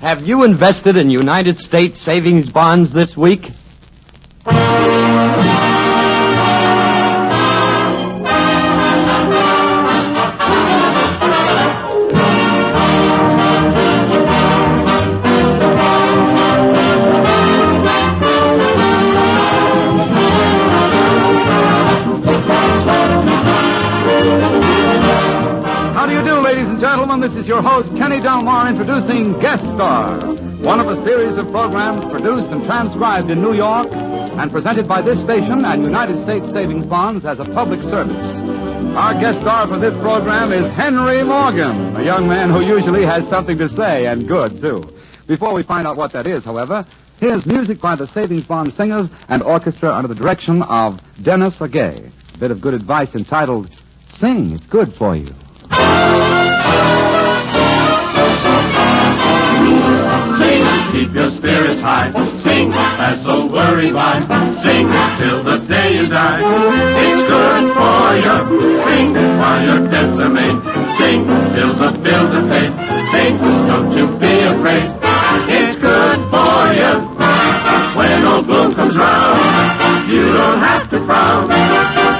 Have you invested in United States savings bonds this week? This is your host, Kenny Delmar, introducing Guest Star, one of a series of programs produced and transcribed in New York and presented by this station and United States Savings Bonds as a public service. Our guest star for this program is Henry Morgan, a young man who usually has something to say, and good, too. Before we find out what that is, however, here's music by the Savings Bond Singers and Orchestra under the direction of Dennis Agay. A bit of good advice entitled, Sing, It's Good For You. Keep your spirits high. Sing, pass the worry by. Sing till the day you die. It's good for you. Sing while your debts are made. Sing till the bills are paid. Sing, don't you be afraid. It's good for you. When old gloom comes round, you don't have to frown.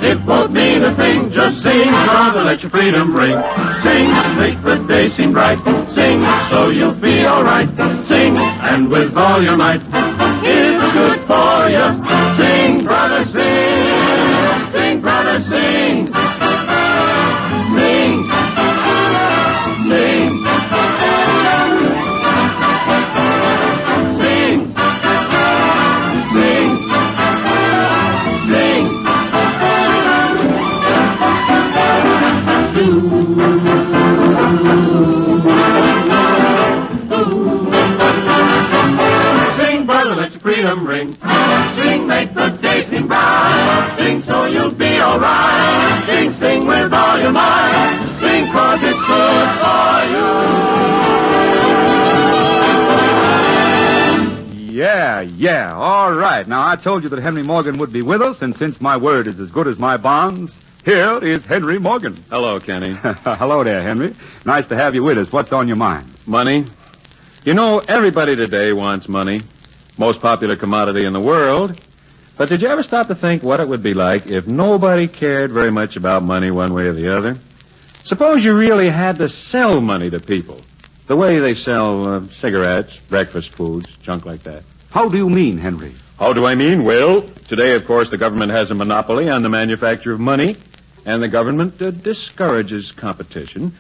It won't mean a thing, just sing, brother, let your freedom ring. Sing, make the day seem bright. Sing, so you'll be alright. Sing, and with all your might, it's good for you. Sing, brother, sing. Sing, brother, sing. Sing. Sing. Freedom ring. Sing, make the day seem bright. Sing so you'll be alright. Sing, sing with all your might. Sing 'cause it's good for you. Yeah, all right. Now, I told you that Henry Morgan would be with us, and since my word is as good as my bonds, here is Henry Morgan. Hello, Kenny. Hello there, Henry. Nice to have you with us. What's on your mind? Money. You know, everybody today wants money. Most popular commodity in the world. But did you ever stop to think what it would be like if nobody cared very much about money one way or the other? Suppose you really had to sell money to people, the way they sell cigarettes, breakfast foods, junk like that. How do you mean, Henry? How do I mean? Well, today, of course, the government has a monopoly on the manufacture of money, and the government discourages competition.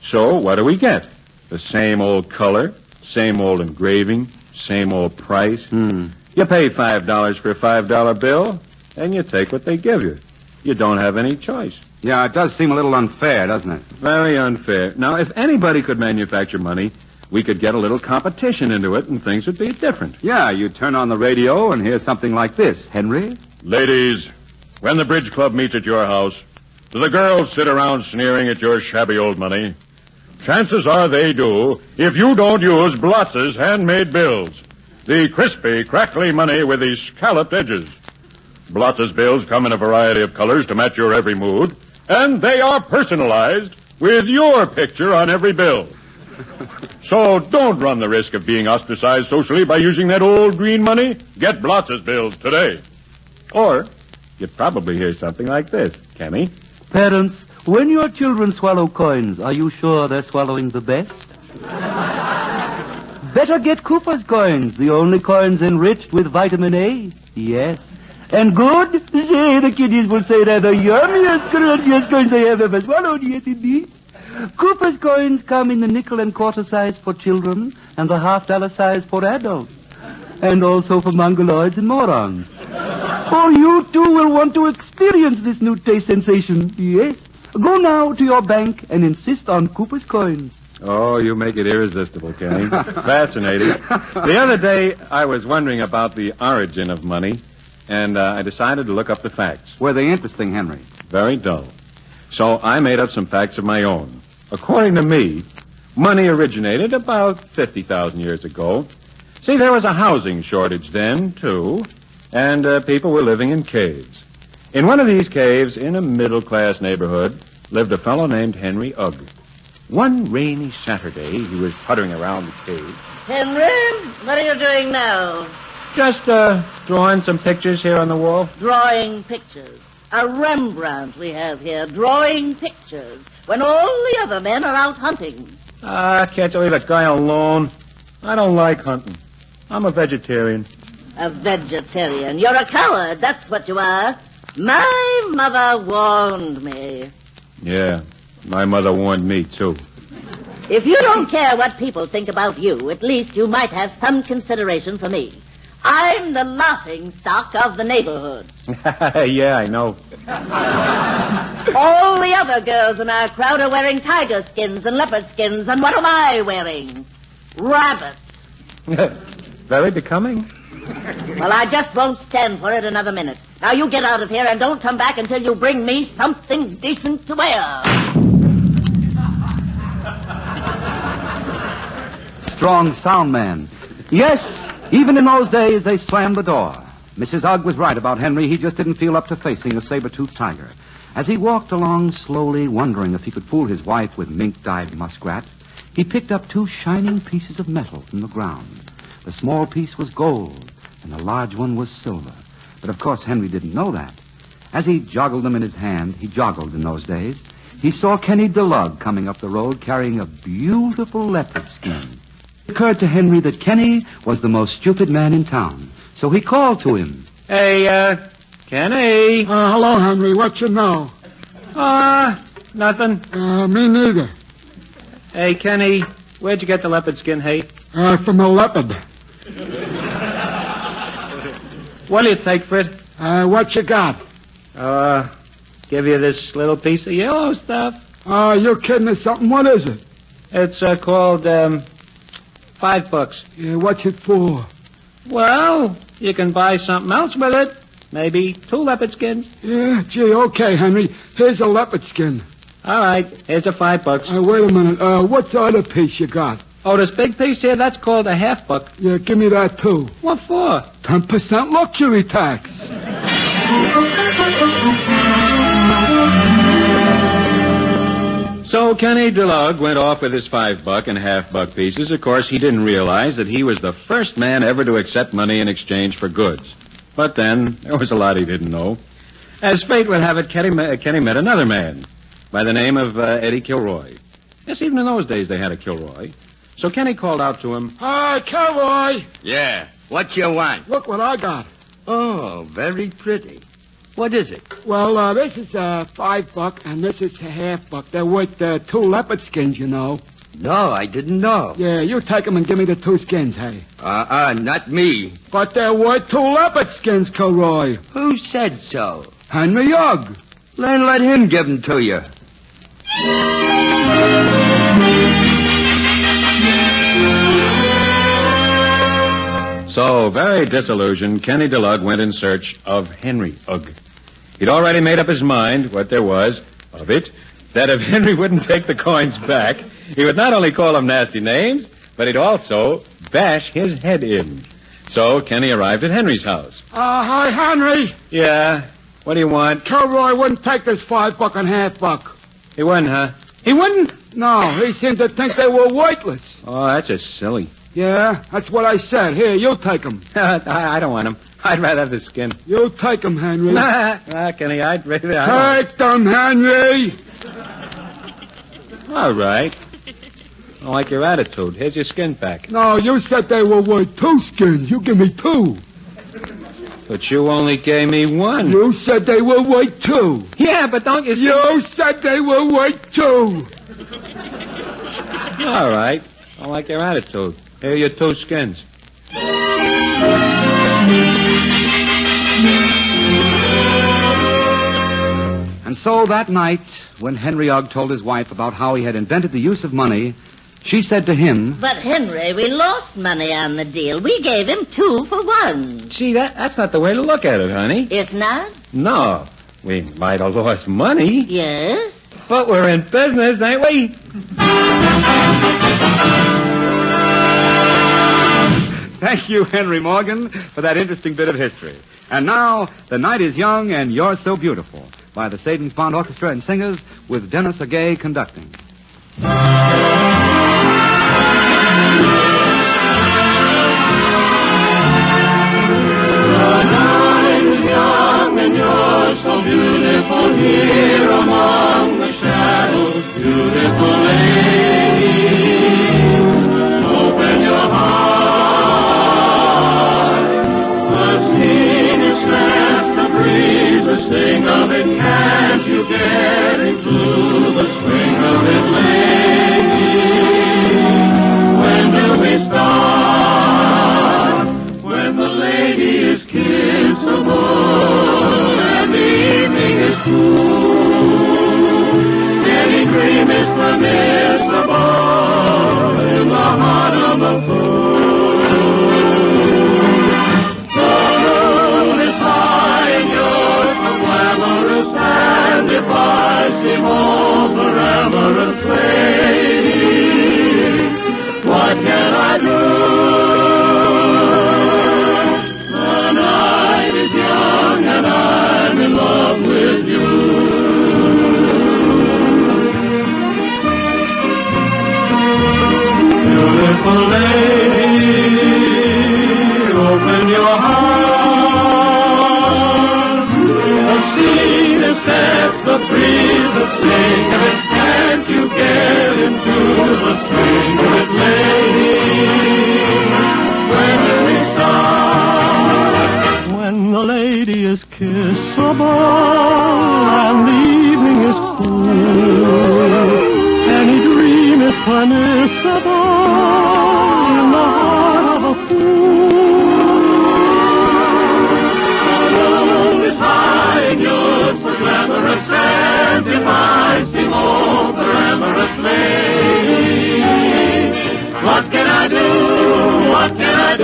So what do we get? The same old color, same old engraving, same old price. You pay $5 for a $5 bill, and you take what they give you. You don't have any choice. Yeah, it does seem a little unfair, doesn't it? Very unfair. Now, if anybody could manufacture money, we could get a little competition into it, and things would be different. Yeah, you turn on the radio and hear something like this. Henry? Ladies, when the bridge club meets at your house, do the girls sit around sneering at your shabby old money? Chances are they do if you don't use Blotz's handmade bills. The crispy, crackly money with the scalloped edges. Blotz's bills come in a variety of colors to match your every mood, and they are personalized with your picture on every bill. So don't run the risk of being ostracized socially by using that old green money. Get Blotz's bills today. Or you'd probably hear something like this, Kenny. Parents, when your children swallow coins, are you sure they're swallowing the best? Better get Cooper's coins, the only coins enriched with vitamin A. Yes. And good? Say, the kiddies will say they're the yummiest, crunchiest coins they have ever swallowed. Yes, indeed. Cooper's coins come in the nickel and quarter size for children and the $half size for adults. And also for mongoloids and morons. Or you, too, will want to experience this new taste sensation. Yes. Go now to your bank and insist on Cooper's coins. Oh, you make it irresistible, Kenny. Fascinating. The other day, I was wondering about the origin of money, and I decided to look up the facts. Were they interesting, Henry? Very dull. So I made up some facts of my own. According to me, money originated about 50,000 years ago. See, there was a housing shortage then, too, and people were living in caves. In one of these caves, in a middle-class neighborhood, lived a fellow named Henry Ugg. One rainy Saturday, he was puttering around the cave Henry, what are you doing now? Just, drawing some pictures here on the wall. Drawing pictures. A Rembrandt we have here, drawing pictures, when all the other men are out hunting. Can't you leave a guy alone? I don't like hunting. I'm a vegetarian. A vegetarian. You're a coward, that's what you are. My mother warned me. Yeah, my mother warned me, too. If you don't care what people think about you, at least you might have some consideration for me. I'm the laughing stock of the neighborhood. Yeah, I know. All the other girls in our crowd are wearing tiger skins and leopard skins, and what am I wearing? Rabbits. Very becoming. Well, I just won't stand for it another minute. Now you get out of here and don't come back until you bring me something decent to wear. Strong sound man. Yes, even in those days, they slammed the door. Mrs. Ugg was right about Henry. He just didn't feel up to facing a saber-toothed tiger. As he walked along slowly, wondering if he could fool his wife with mink-dyed muskrat, he picked up 2 shining pieces of metal from the ground. The small piece was gold, and the large one was silver. But, of course, Henry didn't know that. As he joggled them in his hand, he joggled in those days, he saw Kenny DeLug coming up the road carrying a beautiful leopard skin. It occurred to Henry that Kenny was the most stupid man in town, so he called to him. Hey, Kenny. Hello, Henry. What you know? Nothing. Me neither. Hey, Kenny, where'd you get the leopard skin, hey? From a leopard. What'll you take for it? What you got? Give you this little piece of yellow stuff. You kidding or something? What is it? It's called, $5. Yeah, what's it for? Well, you can buy something else with it. Maybe 2 leopard skins. Yeah, gee, okay, Henry. Here's a leopard skin. All right, here's a $5. Wait a minute. What's the other piece you got? Oh, this big piece here, that's called a $1/2. Yeah, give me that, too. What for? 10% luxury tax. So Kenny DeLug went off with his $5 and $1/2 pieces. Of course, he didn't realize that he was the first man ever to accept money in exchange for goods. But then, there was a lot he didn't know. As fate would have it, Kenny met another man by the name of Eddie Kilroy. Yes, even in those days they had a Kilroy. So Kenny called out to him. Hi, Kilroy. Yeah, what you want? Look what I got. Oh, very pretty. What is it? Well, this is $5 and this is a $1/2. They're worth 2 leopard skins, you know. No, I didn't know. Yeah, you take them and give me the 2 skins, hey. Not me. But they're worth 2 leopard skins, Kilroy. Who said so? Henry Ugg. Then let him give them to you. So, very disillusioned, Kenny DeLug went in search of Henry Ugg. He'd already made up his mind what there was of it, that if Henry wouldn't take the coins back, he would not only call him nasty names, but he'd also bash his head in. So Kenny arrived at Henry's house. Hi, Henry. Yeah? What do you want? Kilroy wouldn't take this $5 and $1/2. He wouldn't, huh? He wouldn't? No, he seemed to think they were worthless. Oh, that's just silly. Yeah, that's what I said. Here, you take them. I don't want him. I'd rather have the skin. You take them, Henry. Kenny, I'd rather... Take them, Henry. All right. I like your attitude. Here's your skin pack. No, you said they were worth 2 skins. You give me 2. But you only gave me 1. You said they were worth 2. Yeah, but don't you... You said they were worth 2. All right. I like your attitude. Here are your 2 skins. And so that night, when Henry Ugg told his wife about how he had invented the use of money, she said to him, But, Henry, we lost money on the deal. We gave him 2 for 1. Gee, that's not the way to look at it, honey. It's not? No. We might have lost money. Yes. But we're in business, ain't we? Thank you, Henry Morgan, for that interesting bit of history. And now, The Night is Young and You're So Beautiful, by the Savings Bond Orchestra and Singers, with Dennis Agay conducting. fool. Any dream is permissible in the heart of a fool. The moon is high and you're so glamorous, and if I seem all forever a slave, what can I do? The night is young and I'm in love with you. Beautiful lady, open your heart. The scene is set, the breeze is singing. Can't you get into the swing of it, lady? When do we start? When the lady is kissable and the evening is cool, any dream is permissible in the heart of a fool. The moon is high and you're so glamorous, and if I seem all forever a slave, what can I do? What can I do?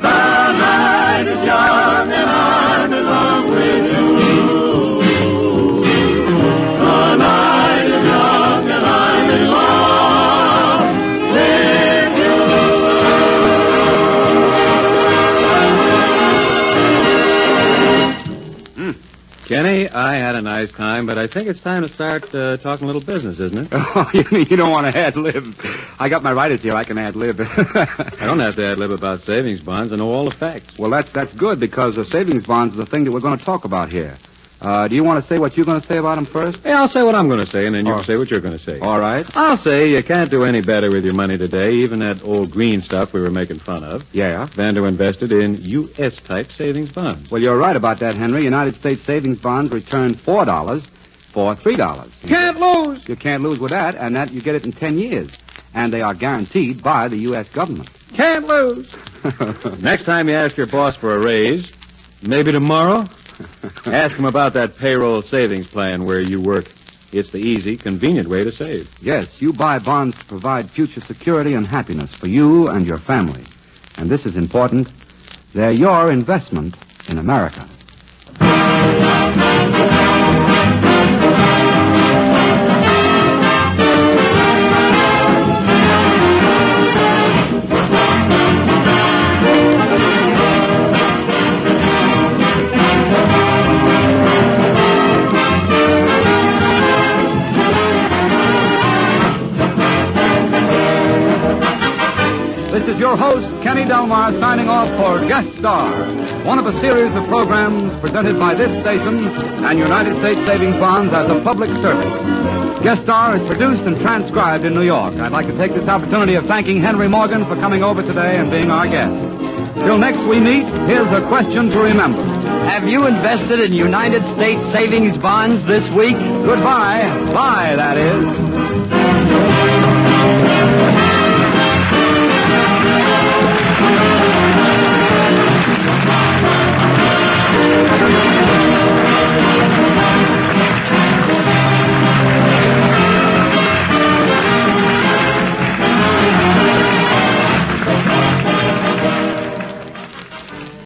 The night is young and I'm in love with you. The night is young and I'm in love with you. Kenny, I had a nice time, but I think it's time to start talking a little business, isn't it? Oh, you mean you don't want to ad-lib? I got my writers here. I can ad-lib. I don't have to ad-lib about savings bonds. I know all the facts. Well, that's good, because the savings bonds are the thing that we're going to talk about here. Do you want to say what you're going to say about them first? Hey, I'll say what I'm going to say, and then you can say what you're going to say. All right. I'll say you can't do any better with your money today, even that old green stuff we were making fun of. Yeah. Than to invest it in U.S.-type savings bonds. Well, you're right about that, Henry. United States savings bonds return $4 for $3. Can't lose. You can't lose with that, and that you get it in 10 years. And they are guaranteed by the U.S. government. Can't lose. Next time you ask your boss for a raise, maybe tomorrow, ask him about that payroll savings plan where you work. It's the easy, convenient way to save. Yes, you buy bonds to provide future security and happiness for you and your family. And this is important. They're your investment in America. This is your host, Kenny Delmar, signing off for Guest Star, one of a series of programs presented by this station and United States Savings Bonds as a public service. Guest Star is produced and transcribed in New York. I'd like to take this opportunity of thanking Henry Morgan for coming over today and being our guest. Till next we meet, here's a question to remember. Have you invested in United States savings bonds this week? Goodbye. Bye, that is.